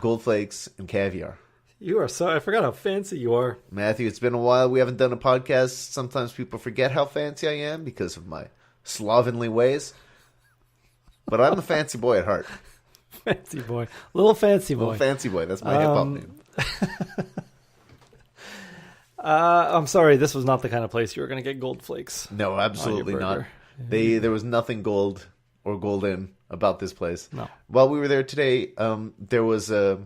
gold flakes, and caviar. You are so... I forgot how fancy you are. Matthew, it's been a while. We haven't done a podcast. Sometimes people forget how fancy I am because of my slovenly ways. But I'm a fancy boy at heart. Fancy boy. Little fancy boy. Little fancy boy. That's my hip-hop name. I'm sorry. This was not the kind of place you were going to get gold flakes. No, absolutely not. There was nothing gold or golden about this place. No. While we were there today, there was a...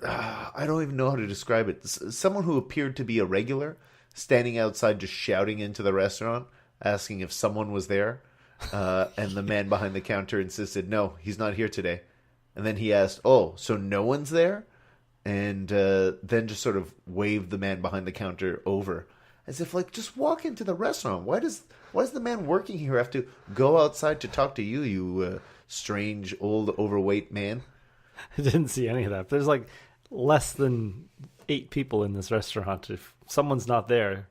I don't even know how to describe it. Someone who appeared to be a regular standing outside just shouting into the restaurant, asking if someone was there. And the man behind the counter insisted, no, he's not here today. And then he asked, oh, so no one's there? And then just sort of waved the man behind the counter over. As if, like, just walk into the restaurant. Why does the man working here have to go outside to talk to you, you strange, old, overweight man? I didn't see any of that. There's like less than 8 people in this restaurant. If someone's not there,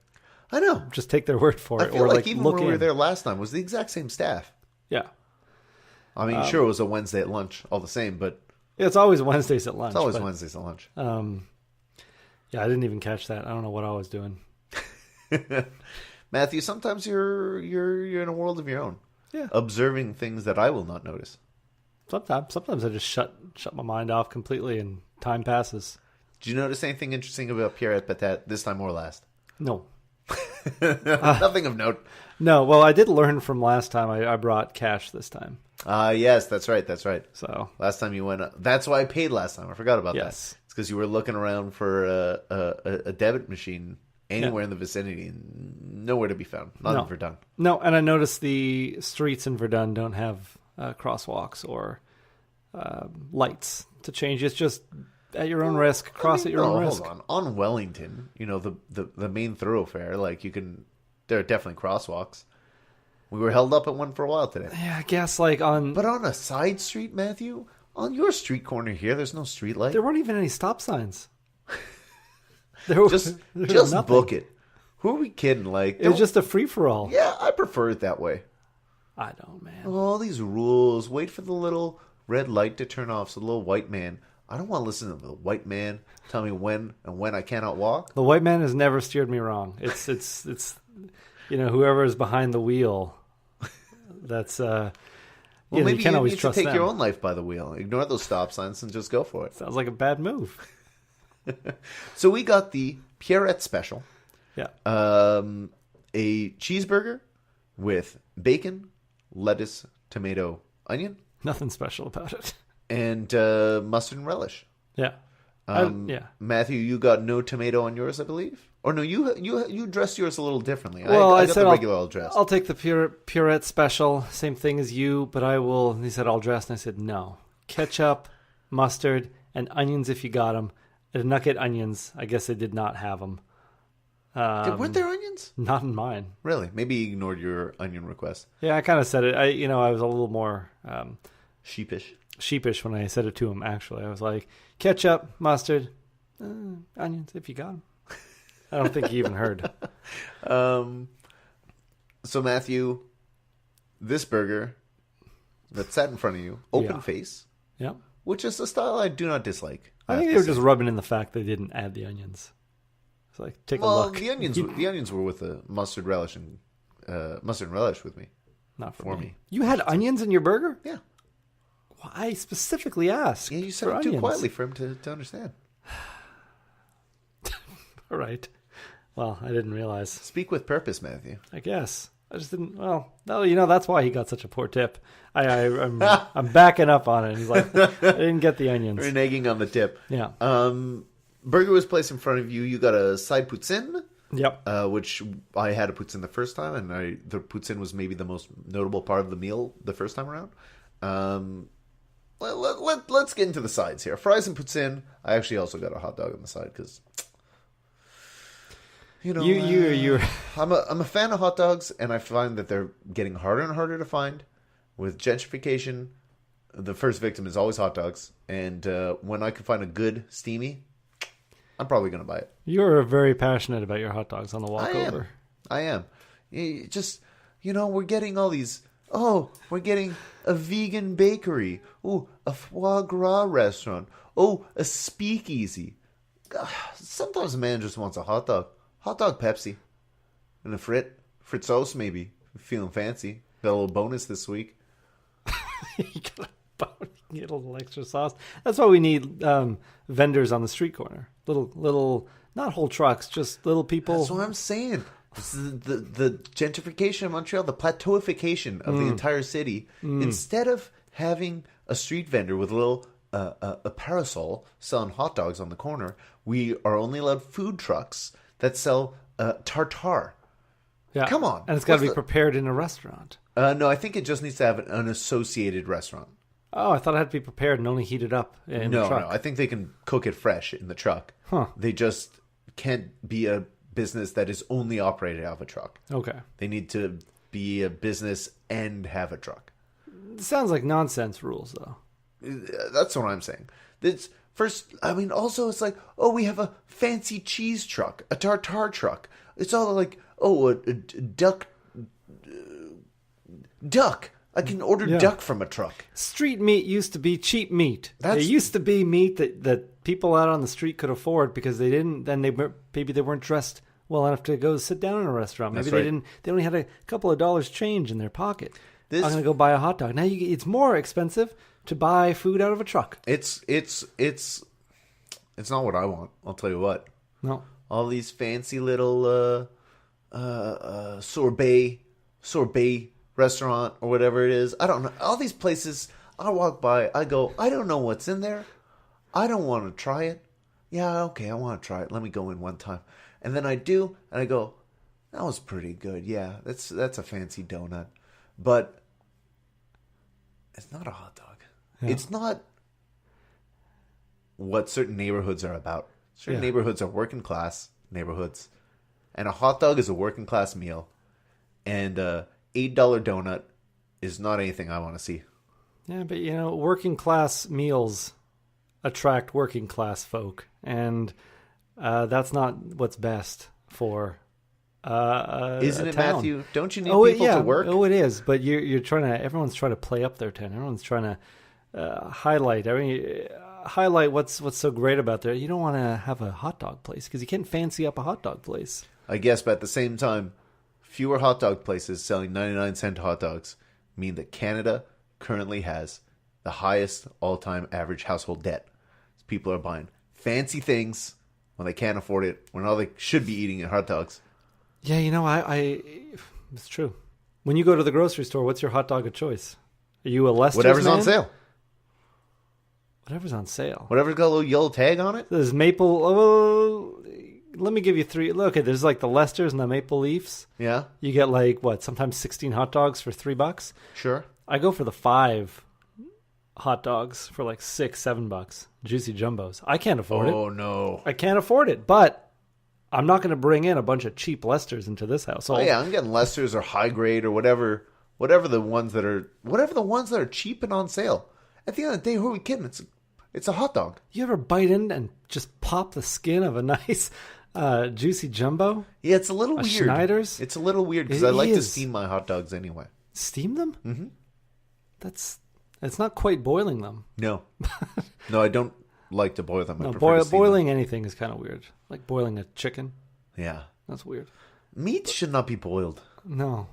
I know. Just take their word for it. I feel like even when we were there last time, it was the exact same staff. Yeah. I mean, sure, it was a Wednesday at lunch, all the same, but... It's always Wednesdays at lunch. It's always Wednesdays at lunch. Yeah, I didn't even catch that. I don't know what I was doing. Matthew, sometimes you're in a world of your own. Yeah. Observing things that I will not notice. Sometimes I just shut my mind off completely and time passes. Did you notice anything interesting about Pierrette Patates this time or last? No. Nothing of note. No, well, I did learn from last time. I brought cash this time. Yes, that's right. So last time you went, that's why I paid last time. I forgot about that. Yes. It's because you were looking around for a debit machine anywhere in the vicinity and nowhere to be found. Not in Verdun. No, and I noticed the streets in Verdun don't have crosswalks or lights to change. It's just at your own risk. Cross at your own risk. Hold on Wellington, the main thoroughfare, like there are definitely crosswalks. We were held up at one for a while today. Yeah, I guess but on a side street, Matthew, on your street corner here, there's no street light. There weren't even any stop signs. Just book it. Who are we kidding? Like, it was just a free for all. Yeah, I prefer it that way. I don't, man. All these rules. Wait for the little red light to turn off. So the little white man. I don't want to listen to the white man tell me when I cannot walk. The white man has never steered me wrong. It's whoever is behind the wheel. That's maybe you can't always need trust to take them. your own life by the wheel. Ignore those stop signs and just go for it. Sounds like a bad move. So we got the Pierrette special. Yeah. A cheeseburger with bacon, lettuce, tomato, onion. Nothing special about it. And mustard and relish. Yeah. Yeah. Matthew, you got no tomato on yours, I believe. Or no, you dressed yours a little differently. Well, I got said the regular all dressed. I'll take the Pierrette special, same thing as you, but I will. And he said all dressed, and I said no. Ketchup, mustard, and onions if you got them. I did not get onions. I guess they did not have them. Weren't there onions? Not in mine. Really? Maybe he ignored your onion request. Yeah, I kind of said it. I was a little more sheepish when I said it to him. Actually, I was like, ketchup, mustard, onions if you got them. I don't think he even heard. So Matthew, this burger that sat in front of you, open face, yeah, which is a style I do not dislike. I think they were just rubbing in the fact they didn't add the onions. It's like, take a look. The onions were with the mustard relish and relish with me. Not for me. You had onions in your burger? Yeah. Well, I specifically asked. Yeah, you said it too quietly for him to understand. All right. Well, I didn't realize. Speak with purpose, Matthew. I guess. I just didn't. Well, no, that's why he got such a poor tip. I'm backing up on it. He's like, I didn't get the onions. Reneging on the tip. Yeah. Burger was placed in front of you. You got a side poutine. Yep. Which I had a poutine the first time, and the poutine was maybe the most notable part of the meal the first time around. Let's get into the sides here. Fries and poutine. I actually also got a hot dog on the side because, I'm a fan of hot dogs, and I find that they're getting harder and harder to find. With gentrification, the first victim is always hot dogs, and when I can find a good steamy, I'm probably going to buy it. You're very passionate about your hot dogs on the walkover. I am. We're getting all these Oh, we're getting a vegan bakery. Oh, a foie gras restaurant. Oh, a speakeasy. Sometimes a man just wants a hot dog. Hot dog Pepsi. And a Fritzos maybe. Feeling fancy. Got a little bonus this week. You get a little extra sauce. That's why we need vendors on the street corner. Little, not whole trucks, just little people. That's what I'm saying. This is the gentrification of Montreal, the plateauification of the entire city. Instead of having a street vendor with a little a parasol selling hot dogs on the corner, we are only allowed food trucks that sell tartare. Yeah. Come on. And it's got to be prepared in a restaurant. No, I think it just needs to have an associated restaurant. Oh, I thought it had to be prepared and only heated up in the truck. No, I think they can cook it fresh in the truck. Huh. They just can't be a business that is only operated out of a truck. Okay. They need to be a business and have a truck. It sounds like nonsense rules, though. That's what I'm saying. It's first, I mean, also it's like, oh, we have a fancy cheese truck, a tartare truck. It's all like, oh, a duck. I can order duck from a truck. Street meat used to be cheap meat. It used to be meat that people out on the street could afford because they didn't. Then maybe they weren't dressed well enough to go sit down in a restaurant. Maybe they didn't. They only had a couple of dollars change in their pocket. I'm going to go buy a hot dog. Now it's more expensive to buy food out of a truck. It's not what I want. I'll tell you what. No. All these fancy little sorbet restaurant or whatever it is. I don't know. All these places, I walk by, I go, I don't know what's in there. I don't want to try it. Yeah, okay, I want to try it. Let me go in one time. And then I do, and I go, that was pretty good. Yeah, that's a fancy donut. But it's not a hot dog. Yeah. It's not what certain neighborhoods are about. Certain neighborhoods are working class neighborhoods. And a hot dog is a working class meal. And $8 donut is not anything I want to see. Yeah, but working class meals attract working class folk. And that's not what's best for isn't it, town. Matthew? Don't you need people to work? Oh, it is. But you're trying to. Everyone's trying to play up their town. Everyone's trying to highlight what's so great about there. You don't want to have a hot dog place because you can't fancy up a hot dog place. I guess, but at the same time, fewer hot dog places selling 99-cent hot dogs mean that Canada currently has the highest all-time average household debt. People are buying fancy things when they can't afford it, when all they should be eating are hot dogs. Yeah, it's true. When you go to the grocery store, what's your hot dog of choice? Are you a Lester's Whatever's man? on sale. Whatever's on sale. Whatever's got a little yellow tag on it. There's maple. Oh, let me give you three. Look, there's like the Lester's and the Maple Leafs. Yeah. You get sometimes 16 hot dogs for $3. Sure. I go for the 5 hot dogs for like $6-7. Juicy jumbos. I can't afford it. Oh no. I can't afford it, but I'm not going to bring in a bunch of cheap Lester's into this household. Oh yeah, I'm getting Lester's or High Grade or whatever the ones that are cheap and on sale. At the end of the day, who are we kidding? It's a hot dog. You ever bite in and just pop the skin of a nice juicy jumbo? Yeah, it's a little weird. Schneider's? It's a little weird because I like to steam my hot dogs anyway. Steam them? Mm-hmm. It's not quite boiling them. No. No, I don't like to boil them. No, boiling anything is kind of weird. Like boiling a chicken. Yeah. That's weird. Meat should not be boiled. No.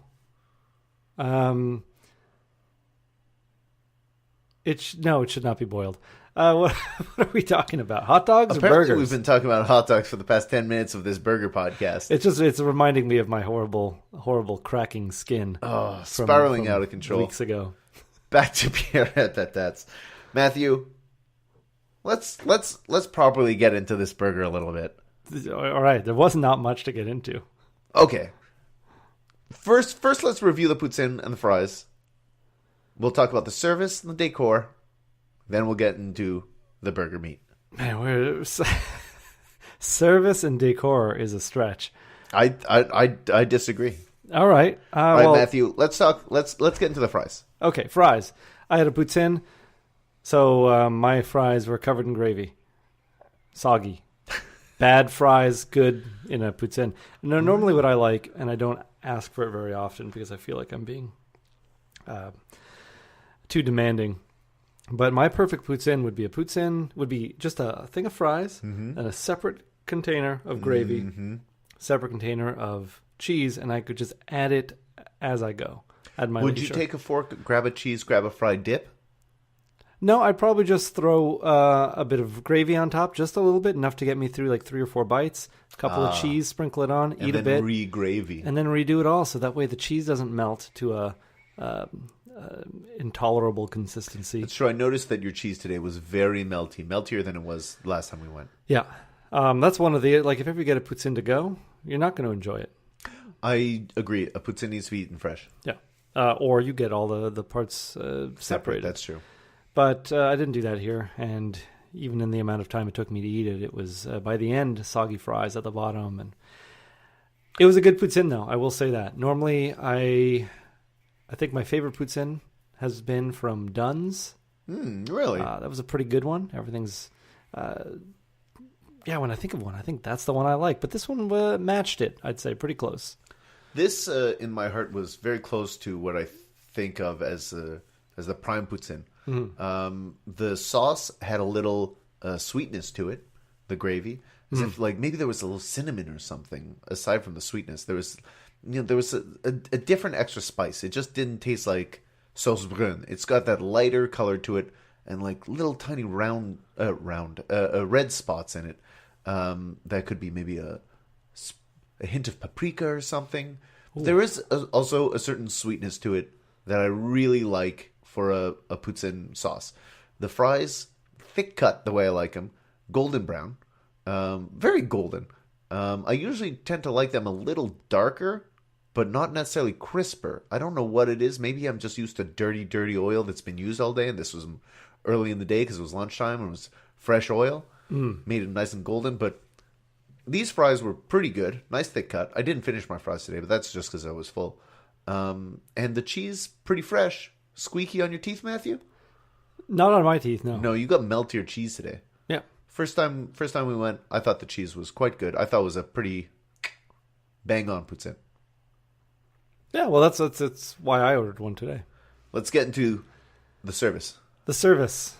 It should not be boiled. What are we talking about? Hot dogs Apparently or burgers? We've been talking about hot dogs for the past 10 minutes of this burger podcast. It's reminding me of my horrible cracking skin. Oh, spiraling out of control. Weeks ago. Back to Pierrette Patates. Matthew, let's properly get into this burger a little bit. All right, there was not much to get into. Okay. First let's review the poutine and the fries. We'll talk about the service and the decor. Then we'll get into the burger meat. Man, service and decor is a stretch. I disagree. All right. All right, Matthew, let's talk. Let's get into the fries. Okay, fries. I had a poutine, so my fries were covered in gravy. Soggy. Bad fries, good in a poutine. No, normally what I like, and I don't ask for it very often because I feel like I'm being too demanding. But my perfect poutine would be just a thing of fries and a separate container of gravy, separate container of cheese, and I could just add it as I go. Would you take a fork, grab a cheese, grab a fried dip? No, I'd probably just throw a bit of gravy on top, just a little bit, enough to get me through like 3 or 4 bites. A couple of cheese, sprinkle it on, eat a bit, re-gravy, and then redo it all. So that way the cheese doesn't melt to a intolerable consistency. That's true. I noticed that your cheese today was very melty, meltier than it was last time we went. Yeah, that's one of the if ever you get a poutine to go, you're not going to enjoy it. I agree. A poutine needs to be eaten fresh. Yeah, or you get all the parts separated. That's true. But I didn't do that here, and even in the amount of time it took me to eat it, it was, by the end, soggy fries at the bottom. And it was a good poutine, though, I will say that. Normally, I think my favorite poutine has been from Dunn's. Really? That was a pretty good one. Everything's... when I think of one, I think that's the one I like. But this one matched it, I'd say, pretty close. This, in my heart, was very close to what I think of as the prime poutine. The sauce had a little sweetness to it, the gravy, as if like maybe there was a little cinnamon or something aside from the sweetness. There was a different extra spice. It just didn't taste like sauce brune. It's got that lighter color to it and like little tiny round red spots in it. That could be maybe a hint of paprika or something. There is also a certain sweetness to it that I really like for a poutine sauce. The fries, thick cut the way I like them, golden brown, very golden. I usually tend to like them a little darker, but not necessarily crisper. I don't know what it is. Maybe I'm just used to dirty oil that's been used all day, and this was early in the day because it was lunchtime and it was fresh oil. Made it nice and golden, but these fries were pretty good. Nice thick cut. I didn't finish my fries today, but that's just because I was full. And the cheese, pretty fresh. Squeaky on your teeth, Matthew? Not on my teeth, no. No, you got meltier cheese today. Yeah. First time we went, I thought the cheese was quite good. I thought it was a pretty bang-on poutine. Yeah, well, that's why I ordered one today. Let's get into the service. The service.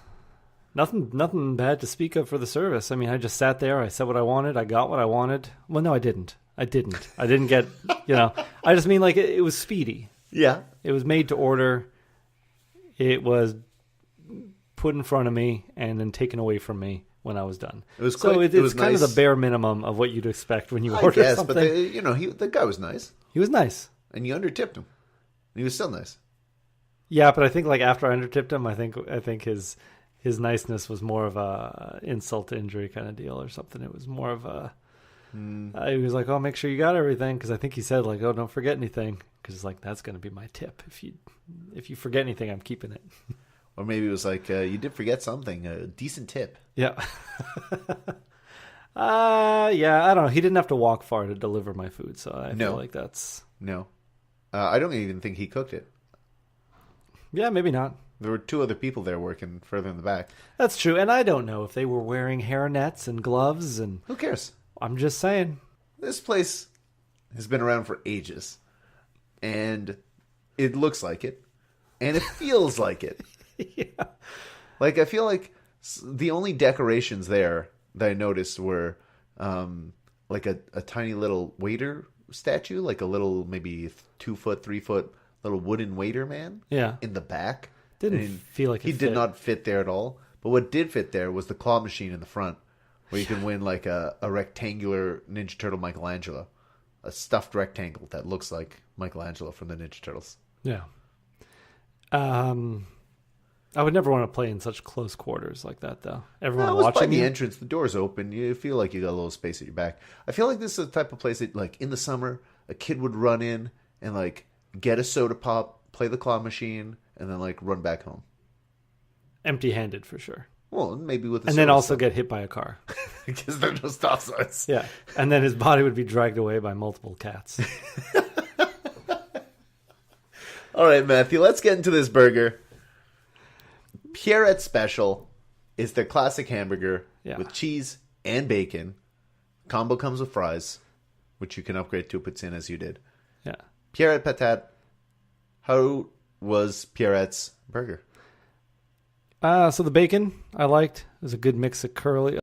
Nothing bad to speak of for the service. I mean, I just sat there. I said what I wanted. I got what I wanted. Well, no, I didn't. I didn't get, I just mean like it was speedy. Yeah. It was made to order. It was put in front of me and then taken away from me when I was done. It was so quite, it's kind of the bare minimum of what you'd expect when you order something. But the guy was nice. He was nice. And you undertipped him. And he was still nice. Yeah, but I think like after I undertipped him, I think his niceness was more of a insult to injury kind of deal or something. It was more of a... he was like, "Oh, make sure you got everything," because I think he said like, "Oh, don't forget anything," because it's like that's going to be my tip. If you forget anything, I'm keeping it. Or maybe it was like, you did forget something, a decent tip. Yeah. I don't know. He didn't have to walk far to deliver my food, so I feel like that's... No. I don't even think he cooked it. Yeah, maybe not. There were 2 other people there working further in the back. That's true, and I don't know if they were wearing hairnets and gloves and... Who cares? I'm just saying. This place has been around for ages, and it looks like it, and it feels like it. Yeah. Like, I feel like the only decorations there that I noticed were like a tiny little waiter statue, like a little maybe 2 foot, 3 foot little wooden waiter man. Yeah. In the back. Didn't feel like he did not fit there at all. But what did fit there was the claw machine in the front, where you can win like a rectangular Ninja Turtle Michelangelo, a stuffed rectangle that looks like Michelangelo from the Ninja Turtles. Yeah. I would never want to play in such close quarters like that, though. Everyone watching by the entrance, the door's open. You feel like you got a little space at your back. I feel like this is the type of place that, like, in the summer, a kid would run in and, like, get a soda pop, play the claw machine, and then, like, run back home. Empty-handed, for sure. Well, maybe with a and then also get hit by a car. Because there are no stop signs. Yeah. And then his body would be dragged away by multiple cats. All right, Matthew, let's get into this burger. Pierrette Special is their classic hamburger with cheese and bacon. Combo comes with fries, which you can upgrade to a poutine as you did. Yeah. Pierrette Patates, how was Pierrette's burger? So the bacon I liked. It was a good mix of curly.